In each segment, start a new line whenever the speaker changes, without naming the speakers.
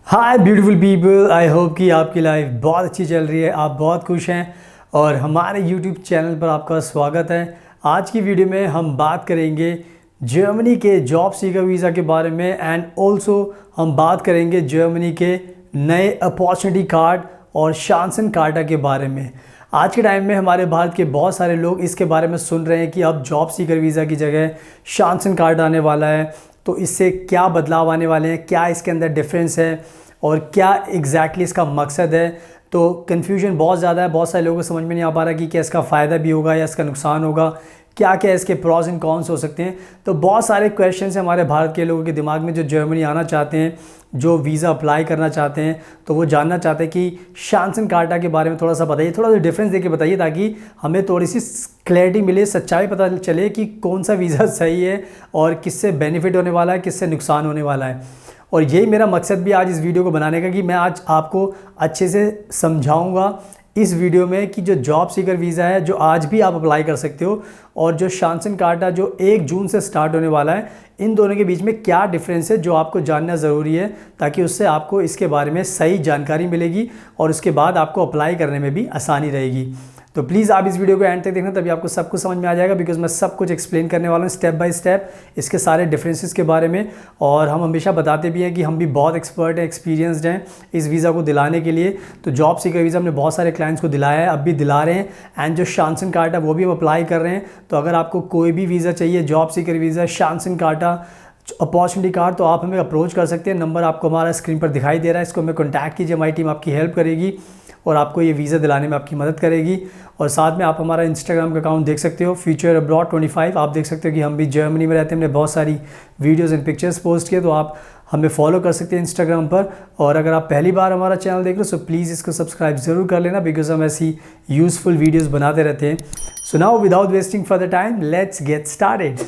Hi beautiful people, I hope कि आपकी life बहुत अच्छी चल रही है, आप बहुत खुश हैं और हमारे यूट्यूब चैनल पर आपका स्वागत है। आज की वीडियो में हम बात करेंगे जर्मनी के जॉब सीकर वीज़ा के बारे में एंड ऑल्सो हम बात करेंगे जर्मनी के नए अपॉर्चुनिटी कार्ड और शांसन कार्टा के बारे में। आज के टाइम में हमारे भारत के बहुत सारे लोग इसके बारे में सुन रहे हैं कि अब जॉब सीकर वीज़ा की जगह शांसन कार्ड आने वाला है, तो इससे क्या बदलाव आने वाले हैं, क्या इसके अंदर डिफरेंस है और क्या एग्जैक्टली इसका मकसद है। तो कन्फ्यूजन बहुत ज़्यादा है, बहुत सारे लोगों को समझ में नहीं आ पा रहा कि क्या इसका फ़ायदा भी होगा या इसका नुकसान होगा, क्या क्या इसके प्रॉस एंड कॉन्स हो सकते हैं। तो बहुत सारे क्वेश्चन हैं हमारे भारत के लोगों के दिमाग में जो जर्मनी आना चाहते हैं, जो वीज़ा अप्लाई करना चाहते हैं, तो वो जानना चाहते हैं कि शांसन कार्टा के बारे में थोड़ा सा बताइए, थोड़ा सा डिफरेंस देके बताइए ताकि हमें थोड़ी सी क्लैरिटी मिले, सच्चाई पता चले कि कौन सा वीज़ा सही है और किससे बेनिफिट होने वाला है, किससे नुकसान होने वाला है। और यही मेरा मकसद भी आज इस वीडियो को बनाने का कि मैं आज आपको अच्छे से समझाऊंगा इस वीडियो में कि जो जॉब सीकर वीज़ा है जो आज भी आप अप्लाई कर सकते हो और जो शांसन कार्टा जो 1 जून से स्टार्ट होने वाला है, इन दोनों के बीच में क्या डिफरेंस है जो आपको जानना ज़रूरी है ताकि उससे आपको इसके बारे में सही जानकारी मिलेगी और उसके बाद आपको अप्लाई करने में भी आसानी रहेगी। तो प्लीज़ आप इस वीडियो को एंड तक देखना, तभी आपको सब कुछ समझ में आ जाएगा, बिकॉज मैं सब कुछ एक्सप्लेन करने वाला हूँ स्टेप बाय स्टेप इसके सारे डिफरेंसेस के बारे में। और हम हमेशा बताते भी हैं कि हम भी बहुत एक्सपर्ट हैं, एक्सपीरियंसड हैं इस वीज़ा को दिलाने के लिए। तो जॉब सीकर वीज़ा हमने बहुत सारे क्लाइंट्स को दिलाया है, अब भी दिला रहे हैं, एंड जो शांसन कार्टा वो भी हम अप्लाई कर रहे हैं। तो अगर आपको कोई भी वीज़ा चाहिए, job seeker visa, Chancenkarte, opportunity card, तो आप हमें अप्रोच कर सकते हैं। नंबर आपको हमारा स्क्रीन पर दिखाई दे रहा है, इसको हमें कॉन्टैक्ट कीजिए, हमारी टीम आपकी हेल्प करेगी और आपको ये वीज़ा दिलाने में आपकी मदद करेगी। और साथ में आप हमारा इंस्टाग्राम का अकाउंट देख सकते हो, फ्यूचर अब्रॉड 25। आप देख सकते हो कि हम भी जर्मनी में रहते हैं, हमने बहुत सारी वीडियोज़ एंड पिक्चर्स पोस्ट किए, तो आप हमें फॉलो कर सकते हैं इंस्टाग्राम पर। और अगर आप पहली बार हमारा चैनल देख रहे हो तो प्लीज़ इसको सब्सक्राइब ज़रूर कर लेना, बिकॉज हम ऐसी यूज़फुल वीडियोज़ बनाते रहते हैं। So now without wasting further time let's get started.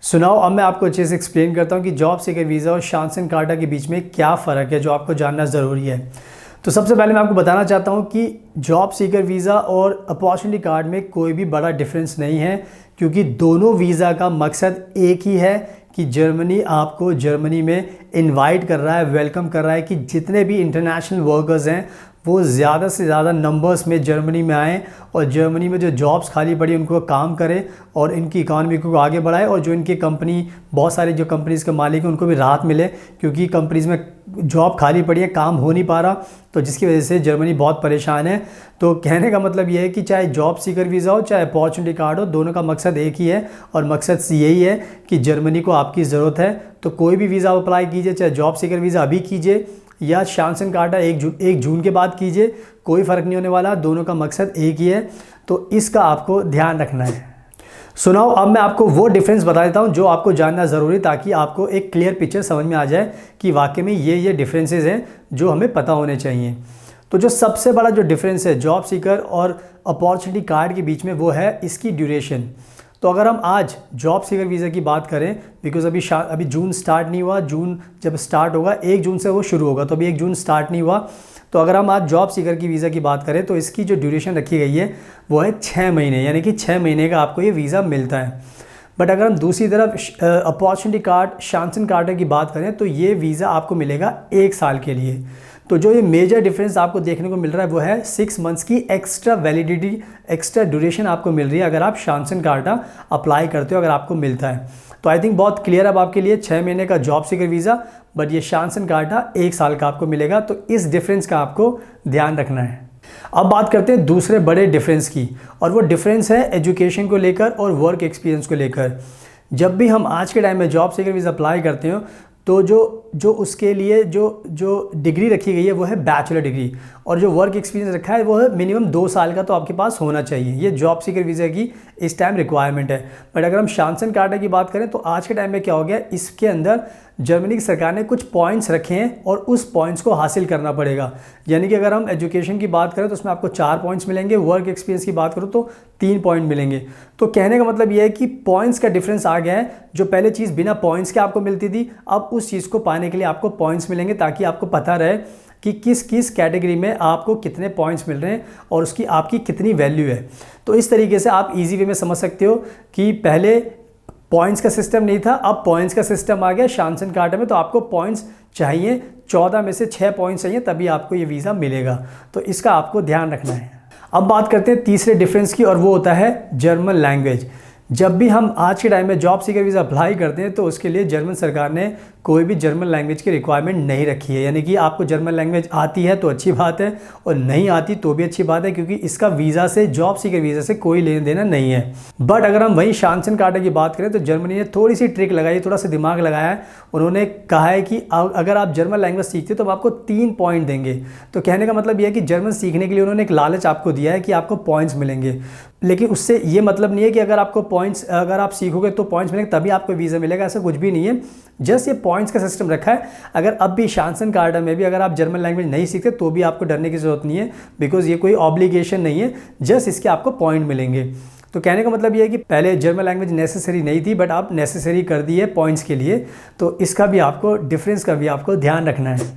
सुनाओ, अब मैं आपको अच्छे से एक्सप्लेन करता हूँ कि जॉब सीकर वीज़ा और शांसन कार्टा के बीच में क्या फ़र्क है जो आपको जानना ज़रूरी है। तो सबसे पहले मैं आपको बताना चाहता हूँ कि जॉब सीकर वीज़ा और अपॉर्चुनिटी कार्ड में कोई भी बड़ा डिफरेंस नहीं है, क्योंकि दोनों वीज़ा का मकसद एक ही है कि जर्मनी आपको जर्मनी में इनवाइट कर रहा है, वेलकम कर रहा है कि जितने भी इंटरनेशनल वर्कर्स हैं वो ज़्यादा से ज़्यादा नंबर्स में जर्मनी में आएँ और जर्मनी में जो जॉब्स खाली पड़ी उनको काम करें और इनकी इकॉनमी को आगे बढ़ाए, और जो इनकी कंपनी, बहुत सारी जो कंपनीज़ के मालिक हैं उनको भी राहत मिले, क्योंकि कंपनीज़ में जॉब खाली पड़ी है, काम हो नहीं पा रहा, तो जिसकी वजह से जर्मनी बहुत परेशान है। तो कहने का मतलब ये है कि चाहे जॉब सीकर वीज़ा हो चाहे अपॉर्चुनिटी कार्ड हो, दोनों का मकसद एक ही है और मकसद यही है कि जर्मनी को आपकी ज़रूरत है। तो कोई भी वीज़ा अप्लाई कीजिए, चाहे जॉब सीकर वीज़ा अभी कीजिए या शांसन कार्टा 1 जून के बाद कीजिए, कोई फ़र्क नहीं होने वाला, दोनों का मकसद एक ही है। तो इसका आपको ध्यान रखना है। सुनाओ, अब मैं आपको वो डिफरेंस बता देता हूँ जो आपको जानना ज़रूरी, ताकि आपको एक क्लियर पिक्चर समझ में आ जाए कि वाकई में ये डिफरेंसेस हैं जो हमें पता होने चाहिए। तो जो सबसे बड़ा जो डिफरेंस है जॉब सीकर और अपॉर्चुनिटी कार्ड के बीच में, वो है इसकी ड्यूरेशन। तो अगर हम आज जॉब सीकर वीज़ा की बात करें, बिकॉज अभी जून स्टार्ट नहीं हुआ, जून जब स्टार्ट होगा 1 जून से वो शुरू होगा, तो अभी 1 जून स्टार्ट नहीं हुआ। तो अगर हम आज जॉब सीकर की वीज़ा की बात करें तो इसकी जो ड्यूरेशन रखी गई है वो है 6 महीने, यानी कि 6 महीने का आपको ये वीज़ा मिलता है। बट अगर हम दूसरी तरफ अपॉर्चुनिटी कार्ड, शांसन कार्टा की बात करें तो ये वीज़ा आपको मिलेगा 1 साल के लिए। तो जो ये मेजर डिफरेंस आपको देखने को मिल रहा है वो है 6 मंथ्स की एक्स्ट्रा वैलिडिटी, एक्स्ट्रा ड्यूरेशन आपको मिल रही है अगर आप शांसन कार्टा अप्लाई करते हो, अगर आपको मिलता है। तो आई थिंक बहुत क्लियर अब आपके लिए 6 महीने का जॉब सीकर वीज़ा, बट ये शांसन कार्टा 1 साल का आपको मिलेगा। तो इस डिफरेंस का आपको ध्यान रखना है। अब बात करते हैं दूसरे बड़े डिफरेंस की, और वो डिफरेंस है एजुकेशन को लेकर और वर्क एक्सपीरियंस को लेकर। जब भी हम आज के टाइम में जॉब सीकर वीज़ा अप्लाई करते हो तो जो उसके लिए जो डिग्री रखी गई है वो है बैचलर डिग्री, और जो वर्क एक्सपीरियंस रखा है वो है मिनिमम 2 साल का तो आपके पास होना चाहिए। ये जॉब सीकर वीज़ा की इस टाइम रिक्वायरमेंट है। बट अगर हम शांसन कार्टा की बात करें तो आज के टाइम में क्या हो गया, इसके अंदर जर्मनी की सरकार ने कुछ पॉइंट्स रखे हैं और उस पॉइंट्स को हासिल करना पड़ेगा। यानी कि अगर हम एजुकेशन की बात करें तो उसमें आपको 4 पॉइंट्स मिलेंगे, वर्क एक्सपीरियंस की बात करो तो 3 पॉइंट मिलेंगे। तो कहने का मतलब ये है कि पॉइंट्स का डिफरेंस आ गया है। जो पहले चीज़ बिना पॉइंट्स के आपको मिलती थी, अब उस चीज़ को पाने के लिए आपको पॉइंट्स मिलेंगे, ताकि आपको पता रहे कि किस किस कैटेगरी में आपको कितने पॉइंट्स मिल रहे हैं और उसकी आपकी कितनी वैल्यू है। तो इस तरीके से आप इजी वे में समझ सकते हो कि पहले पॉइंट्स का सिस्टम नहीं था, अब पॉइंट्स का सिस्टम आ गया शांसन कार्टा में। तो आपको पॉइंट्स चाहिए 14 में से 6 पॉइंट्स चाहिए तभी आपको ये वीज़ा मिलेगा। तो इसका आपको ध्यान रखना है। अब बात करते हैं तीसरे डिफरेंस की, और वो होता है जर्मन लैंग्वेज। जब भी हम आज के टाइम में जॉब सीकर वीज़ा अप्लाई करते हैं तो उसके लिए जर्मन सरकार ने कोई भी जर्मन लैंग्वेज की रिक्वायरमेंट नहीं रखी है। यानी कि आपको जर्मन लैंग्वेज आती है तो अच्छी बात है, और नहीं आती तो भी अच्छी बात है, क्योंकि इसका वीज़ा से, जॉब सीकर वीज़ा से कोई लेना देना नहीं है। बट अगर हम वहीं शांसन कार्टा की बात करें तो जर्मनी ने थोड़ी सी ट्रिक लगाई, थोड़ा सा दिमाग लगाया है। उन्होंने कहा है कि अगर आप जर्मन लैंग्वेज सीखते तो हम आपको 3 पॉइंट देंगे। तो कहने का मतलब यह है कि जर्मन सीखने के लिए उन्होंने एक लालच आपको दिया है कि आपको पॉइंट्स मिलेंगे, लेकिन उससे ये मतलब नहीं है कि अगर आपको पॉइंट्स, अगर आप सीखोगे तो पॉइंट्स मिलेंगे तभी आपको वीज़ा मिलेगा, ऐसा कुछ भी नहीं है। जस्ट ये पॉइंट्स का सिस्टम रखा है। अगर अब भी शांसन कार्टा में भी अगर आप जर्मन लैंग्वेज नहीं सीखते तो भी आपको डरने की ज़रूरत नहीं है, बिकॉज ये कोई ऑब्लिगेशन नहीं है, जस्ट इसके आपको पॉइंट मिलेंगे। तो कहने का मतलब ये है कि पहले जर्मन लैंग्वेज नेसेसरी नहीं थी, बट आप नेसेसरी कर दी है पॉइंट्स के लिए। तो इसका भी आपको, डिफरेंस का भी आपको ध्यान रखना है।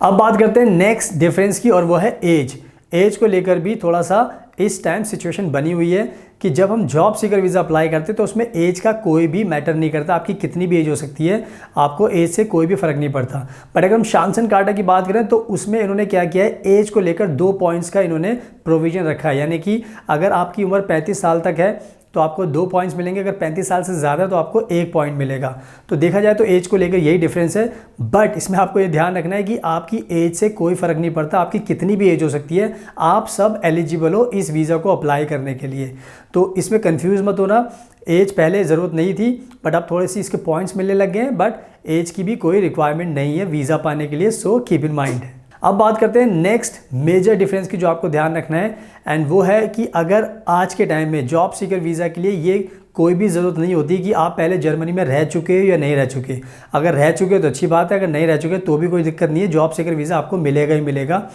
अब बात करते हैं नेक्स्ट डिफरेंस की, और वो है एज। एज को लेकर भी थोड़ा सा इस टाइम सिचुएशन बनी हुई है कि जब हम जॉब सीकर वीज़ा अप्लाई करते हैं तो उसमें एज का कोई भी मैटर नहीं करता। आपकी कितनी भी एज हो सकती है, आपको एज से कोई भी फ़र्क नहीं पड़ता। बट अगर हम शांसन कार्टा की बात करें तो उसमें इन्होंने क्या किया है, एज को लेकर 2 पॉइंट्स का इन्होंने प्रोविज़न रखा है। यानी कि अगर आपकी उम्र 35 साल तक है तो आपको 2 पॉइंट्स मिलेंगे, अगर 35 साल से ज़्यादा तो आपको 1 पॉइंट मिलेगा। तो देखा जाए तो एज को लेकर यही डिफरेंस है। बट इसमें आपको ये ध्यान रखना है कि आपकी एज से कोई फ़र्क नहीं पड़ता, आपकी कितनी भी एज हो सकती है, आप सब एलिजिबल हो इस वीज़ा को अप्लाई करने के लिए। तो इसमें कंफ्यूज मत होना, एज पहले ज़रूरत नहीं थी बट अब थोड़े से इसके पॉइंट्स मिलने लग गए हैं, बट एज की भी कोई रिक्वायरमेंट नहीं है वीज़ा पाने के लिए, सो कीप इन माइंड। अब बात करते हैं नेक्स्ट मेजर डिफरेंस की जो आपको ध्यान रखना है, एंड वो है कि अगर आज के टाइम में जॉब सीकर वीज़ा के लिए ये कोई भी ज़रूरत नहीं होती कि आप पहले जर्मनी में रह चुके हो या नहीं रह चुके। अगर रह चुके हो तो अच्छी बात है, अगर नहीं रह चुके तो भी कोई दिक्कत नहीं है, जॉब सीकर वीज़ा आपको मिलेगा ही मिलेगा।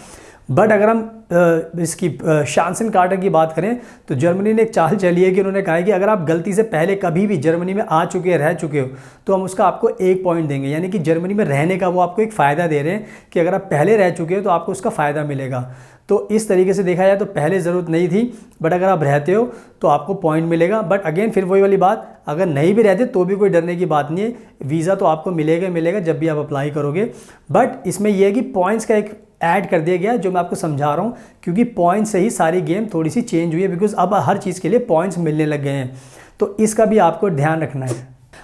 बट अगर हम इसकी शांसन कार्टा की बात करें तो जर्मनी ने एक चाल चली है कि उन्होंने कहा है कि अगर आप गलती से पहले कभी भी जर्मनी में आ चुके हैं, रह चुके हो, तो हम उसका आपको 1 पॉइंट देंगे। यानी कि जर्मनी में रहने का वो आपको एक फ़ायदा दे रहे हैं कि अगर आप पहले रह चुके हो तो आपको उसका फ़ायदा मिलेगा। तो इस तरीके से देखा जाए तो पहले ज़रूरत नहीं थी, बट अगर आप रहते हो तो आपको पॉइंट मिलेगा। बट अगेन फिर वही वाली बात, अगर नहीं भी रहते तो भी कोई डरने की बात नहीं है, वीज़ा तो आपको मिलेगा ही मिलेगा जब भी आप अप्लाई करोगे। बट इसमें यह है कि पॉइंट्स का एक ऐड कर दिया गया जो मैं आपको समझा रहा हूँ, क्योंकि पॉइंट्स से ही सारी गेम थोड़ी सी चेंज हुई है, बिकॉज अब हर चीज़ के लिए पॉइंट्स मिलने लग गए हैं। तो इसका भी आपको ध्यान रखना है।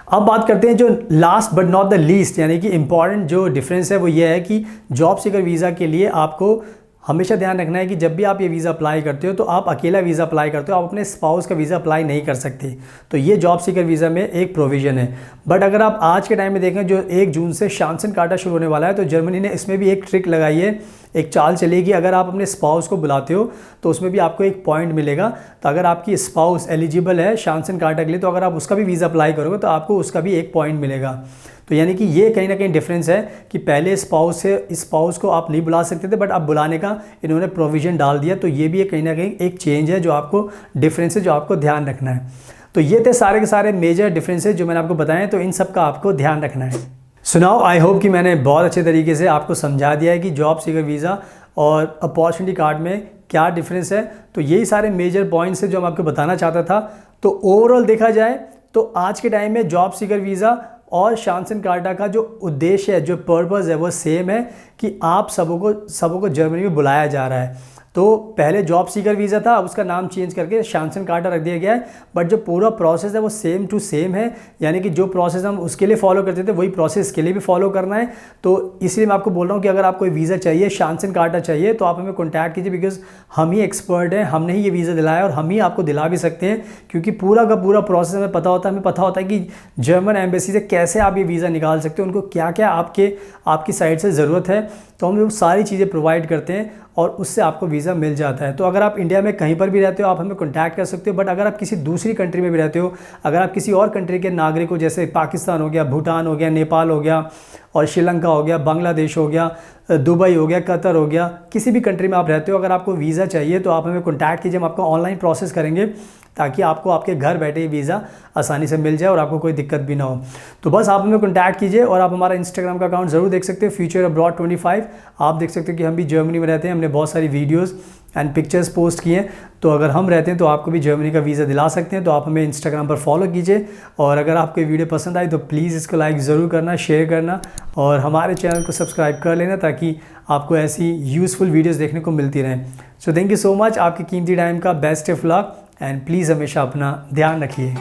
अब बात करते हैं जो last but not the least, यानी कि इंपॉर्टेंट जो डिफरेंस है वो ये है कि जॉब सीकर वीज़ा के लिए आपको हमेशा ध्यान रखना है कि जब भी आप ये वीज़ा अप्लाई करते हो तो आप अकेला वीज़ा अप्लाई करते हो, आप अपने स्पाउस का वीज़ा अप्लाई नहीं कर सकते। तो ये जॉब सीकर वीज़ा में एक प्रोविज़न है। बट अगर आप आज के टाइम में देखें जो 1 जून से शांसन कार्टा शुरू होने वाला है, तो जर्मनी ने इसमें भी एक ट्रिक लगाई है, एक चाल चलेगी। अगर आप अपने स्पाउस को बुलाते हो तो उसमें भी आपको 1 पॉइंट मिलेगा। तो अगर आपकी स्पाउस एलिजिबल है शांसन कार्टा के लिए तो अगर आप उसका भी वीज़ा अप्लाई करोगे तो आपको उसका भी 1 पॉइंट मिलेगा। तो यानी कि ये कहीं ना कहीं डिफरेंस है कि पहले स्पाउस को आप नहीं बुला सकते थे, बट अब बुलाने का इन्होंने प्रोविज़न डाल दिया। तो ये भी कहीं ना कहीं एक चेंज है जो आपको डिफरेंस है जो आपको ध्यान रखना है। तो ये थे सारे के सारे मेजर डिफरेंसेस जो मैंने आपको बताए, तो इन सब का आपको ध्यान रखना है। सुनाओ, आई होप कि मैंने बहुत अच्छे तरीके से आपको समझा दिया है कि जॉब सीकर वीज़ा और अपॉर्चुनिटी कार्ड में क्या डिफरेंस है। तो यही सारे मेजर पॉइंट्स है जो मैं आपको बताना चाहता था। तो ओवरऑल देखा जाए तो आज के टाइम में जॉब सीकर वीज़ा और शांसन कार्टा का जो उद्देश्य है, जो पर्पज़ है, वो सेम है कि आप सबको जर्मनी में बुलाया जा रहा है। तो पहले जॉब सीकर वीज़ा था, अब उसका नाम चेंज करके शांसन कार्टा रख दिया गया है, बट जो पूरा प्रोसेस है वो सेम टू सेम है। यानी कि जो प्रोसेस हम उसके लिए फॉलो करते थे वही प्रोसेस इसके लिए भी फॉलो करना है। तो इसलिए मैं आपको बोल रहा हूँ कि अगर आपको वीज़ा चाहिए, शांसन कार्टा चाहिए, तो आप हमें कॉन्टैक्ट कीजिए, बिकॉज हम ही एक्सपर्ट हैं, हमने ही ये वीज़ा दिलाया और हम ही आपको दिला भी सकते हैं, क्योंकि पूरा का पूरा प्रोसेस हमें पता होता है। हमें पता होता है कि जर्मन एम्बेसी से कैसे आप ये वीज़ा निकाल सकते हो, उनको क्या क्या आपकी साइड से ज़रूरत है, तो हम वो सारी चीज़ें प्रोवाइड करते हैं और उससे आपको वीज़ा मिल जाता है। तो अगर आप इंडिया में कहीं पर भी रहते हो आप हमें कॉन्टैक्ट कर सकते हो। बट अगर आप किसी दूसरी कंट्री में भी रहते हो, अगर आप किसी और कंट्री के नागरिक हो, जैसे पाकिस्तान हो गया, भूटान हो गया, नेपाल हो गया, और श्रीलंका हो गया, बांग्लादेश हो गया, दुबई हो गया, कतर हो गया, किसी भी कंट्री में आप रहते हो, अगर आपको वीज़ा चाहिए तो आप हमें कॉन्टैक्ट कीजिए, हम आपका ऑनलाइन प्रोसेस करेंगे। ताकि आपको आपके घर बैठे ही वीज़ा आसानी से मिल जाए और आपको कोई दिक्कत भी ना हो। तो बस आप हमें कॉन्टैक्ट कीजिए और आप हमारा इंस्टाग्राम का अकाउंट ज़रूर देख सकते हो, फ्यूचर अब्रॉड 25। आप देख सकते हो कि हम भी जर्मनी में रहते हैं, हमने बहुत सारी वीडियोज़ एंड पिक्चर्स पोस्ट किए हैं। तो अगर हम रहते हैं तो आपको भी जर्मनी का वीज़ा दिला सकते हैं। तो आप हमें इंस्टाग्राम पर फॉलो कीजिए और अगर आपको ये वीडियो पसंद आई तो प्लीज़ इसको लाइक ज़रूर करना, शेयर करना और हमारे चैनल को सब्सक्राइब कर लेना ताकि आपको ऐसी यूज़फुल वीडियोज़ देखने को मिलती रहें। So thank you so much, आपकी कीमती टाइम का best of luck and please हमेशा अपना ध्यान रखिए।